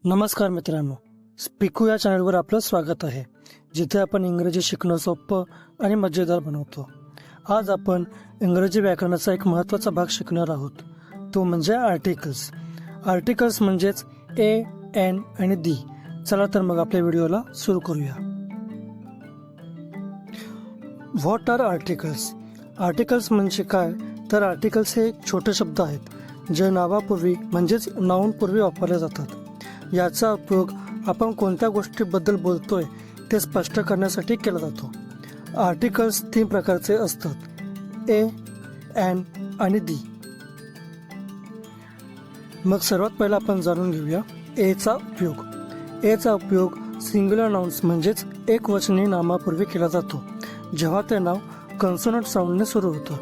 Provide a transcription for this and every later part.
नमस्कार मित्रांनो, स्पीकू या चॅनलवर आपलं स्वागत आहे, जिथे आपण इंग्रजी शिकणं सोपं आणि मजेदार बनवतो. आज आपण इंग्रजी व्याकरणाचा एक महत्त्वाचा भाग शिकणार आहोत, तो म्हणजे आर्टिकल्स. आर्टिकल्स म्हणजेच ए, एन आणि दी. चला तर मग आपल्या व्हिडिओला सुरू करूया. What R articles? आर्टिकल्स म्हणजे काय? तर आर्टिकल्स हे एक छोटे शब्द आहेत जे नावापूर्वी म्हणजेच नाउन पूर्वी वापरले जातात. याचा उपयोग आपण कोणत्या गोष्टीबद्दल बोलतोय ते स्पष्ट करण्यासाठी केला जातो. आर्टिकल्स 3 प्रकारचे असतात: ए, एन आणि दी. मग सर्वात पहिला आपण जाणून घेऊया एचा उपयोग. एचा उपयोग सिंग्युलर नाउन्स म्हणजेच एकवचनी नामापूर्वी केला जातो, जेव्हा ते नाव कन्सोनंट साऊंडने सुरू होतं.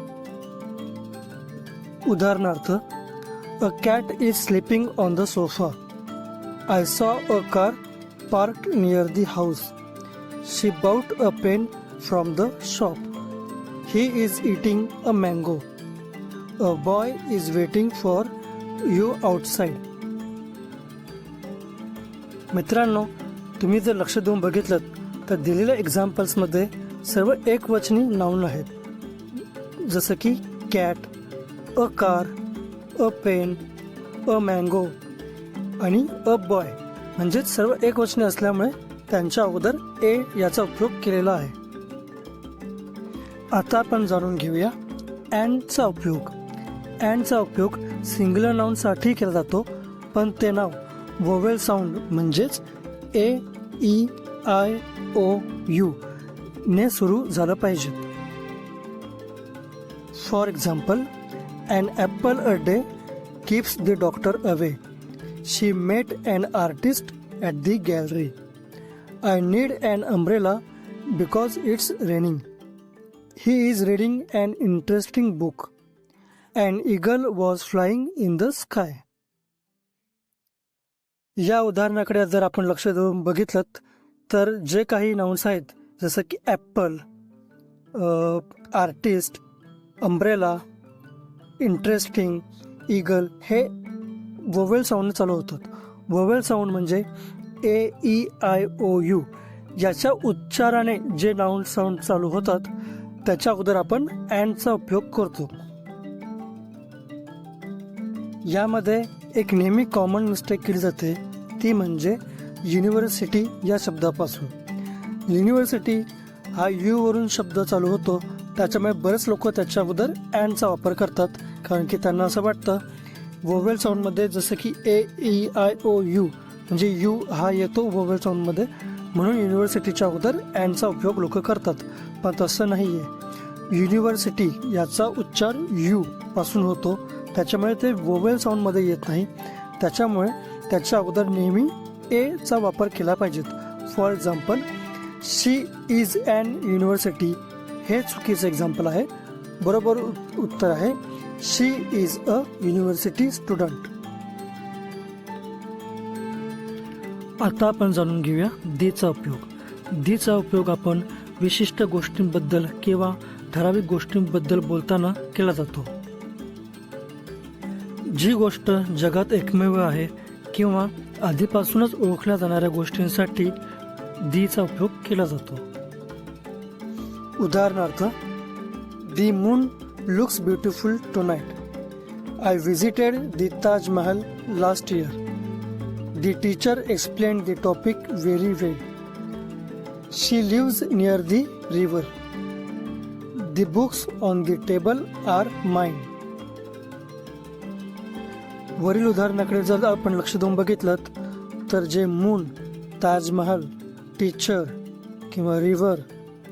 उदाहरणार्थ, a cat is sleeping on the sofa. I saw a car parked near the house. She bought a pen from the shop. He is eating a mango. A boy is waiting for you outside. मित्रांनो, तुम्ही जर लक्ष देऊन बघितलं तर दिलेल्या एक्झाम्पल्समध्ये सर्व एकवचनी noun आहेत, जसं की cat, a car, a pen, a mango आणि अ बॉय. म्हणजेच सर्व एकवचने असल्यामुळे त्यांच्या अगोदर ए याचा उपयोग केलेला आहे. आता आपण जाणून घेऊया अँडचा उपयोग. अँडचा उपयोग सिंग्युलर नाउनसाठी केला जातो, पण ते नाव वोवेल साऊंड म्हणजेच A, E, I, O, U ने सुरू झालं पाहिजे. For example, an apple a day keeps the doctor away. She met an artist at the gallery. I need an umbrella because it's raining. He is reading an interesting book. An eagle was flying in the sky. या उदाहरणाकडे जर आपण लक्ष देऊन बघितलं तर जे काही नाउन्स आहेत, जसं की Apple, artist, umbrella, interesting, eagle हे वोवेल साऊंडने चालू होतात. वोवेल साऊंड म्हणजे ए, ई, आय, ओ, यू याच्या उच्चाराने जे नाउन साऊंड चालू होतात त्याच्या अगोदर आपण अँडचा उपयोग करतो. यामध्ये एक नेहमी कॉमन मिस्टेक केली जाते, ती म्हणजे युनिव्हर्सिटी या शब्दापासून. युनिव्हर्सिटी हा यू वरून शब्द चालू होतो, त्याच्यामुळे बरेच लोक त्याच्या अगोदर अँडचा वापर करतात, कारण की त्यांना असं वाटतं वोवेल साऊंडमध्ये जसं की ए, ई, आय, ओ, यू म्हणजे यू हा येतो वोवेल साऊंडमध्ये, म्हणून युनिव्हर्सिटीच्या अगोदर अँडचा उपयोग लोक करतात. पण तसं नाही आहे. युनिव्हर्सिटी याचा उच्चार यू पासून होतो, त्याच्यामुळे ते वोवेल साऊंडमध्ये येत नाही. त्याच्यामुळे त्याच्या अगोदर नेहमी एचा वापर केला पाहिजेत. For example, she is an university हे चुकीचं एक्झाम्पल आहे. बरोबर उत्तर आहे she is a university student. आता आपण जाणून घेऊया दीचा उपयोग. दीचा उपयोग आपण विशिष्ट गोष्टींबद्दल किंवा ठराविक गोष्टींबद्दल बोलताना केला जातो. जी गोष्ट जगात एकमेव आहे किंवा आधीपासूनच ओळखल्या जाणाऱ्या गोष्टींसाठी दीचा उपयोग केला जातो. उदाहरणार्थ, दी moon looks beautiful tonight. I visited the Taj Mahal last year. The teacher explained the topic very well. She lives near the river. The books on the table are mine. वरील उदाहरणाकडे जर आपण लक्ष देऊन बघितलं तर जे मून, ताजमहल, टीचर किंवा रिव्हर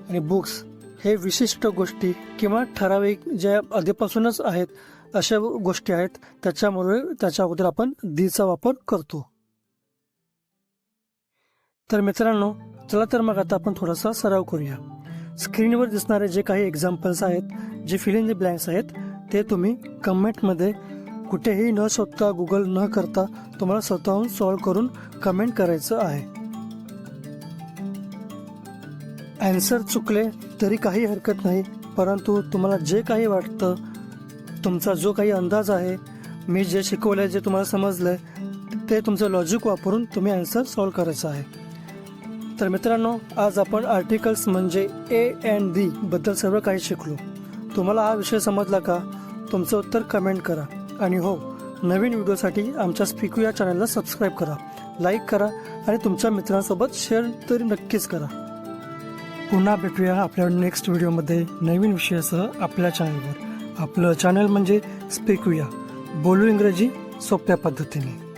आणि बुक्स हे विशिष्ट गोष्टी किंवा ठराविक ज्या आधीपासूनच आहेत अशा गोष्टी आहेत, त्याच्यामुळे त्याच्या अगोदर आपण दीचा वापर करतो. तर मित्रांनो, चला तर मग आता आपण थोडासा सराव करूया. स्क्रीनवर दिसणारे जे काही एक्झाम्पल्स आहेत, जे फिल इन द ब्लँक्स आहेत, ते तुम्ही कमेंटमध्ये कुठेही न शोधता, गुगल न करता तुम्हाला स्वतःहून सॉल्व्ह करून कमेंट करायचं आहे. ॲन्सर चुकले तरी काही हरकत नाही, परंतु तुम्हाला जे काही वाटतं, तुमचा जो काही अंदाज आहे, मी जे शिकवलं आहे, जे तुम्हाला समजलं आहे, ते तुमचं लॉजिक वापरून तुम्ही आन्सर सॉल्व करायचा आहे. तर मित्रांनो, आज आपण आर्टिकल्स म्हणजे ए अँड दी बद्दल सर्व काही शिकलो. तुम्हाला हा विषय समजला का? तुमचं उत्तर कमेंट करा. आणि हो, नवीन व्हिडिओसाठी आमच्या स्पीकू या चॅनलला सबस्क्राईब करा, लाईक करा आणि तुमच्या मित्रांसोबत शेअर तरी नक्कीच करा. पुन्हा भेटूया आपल्या नेक्स्ट व्हिडिओमध्ये नवीन विषयासह आपल्या चॅनलवर. आपलं चॅनल म्हणजे स्पीकूया, बोलू इंग्रजी सोप्या पद्धतीने.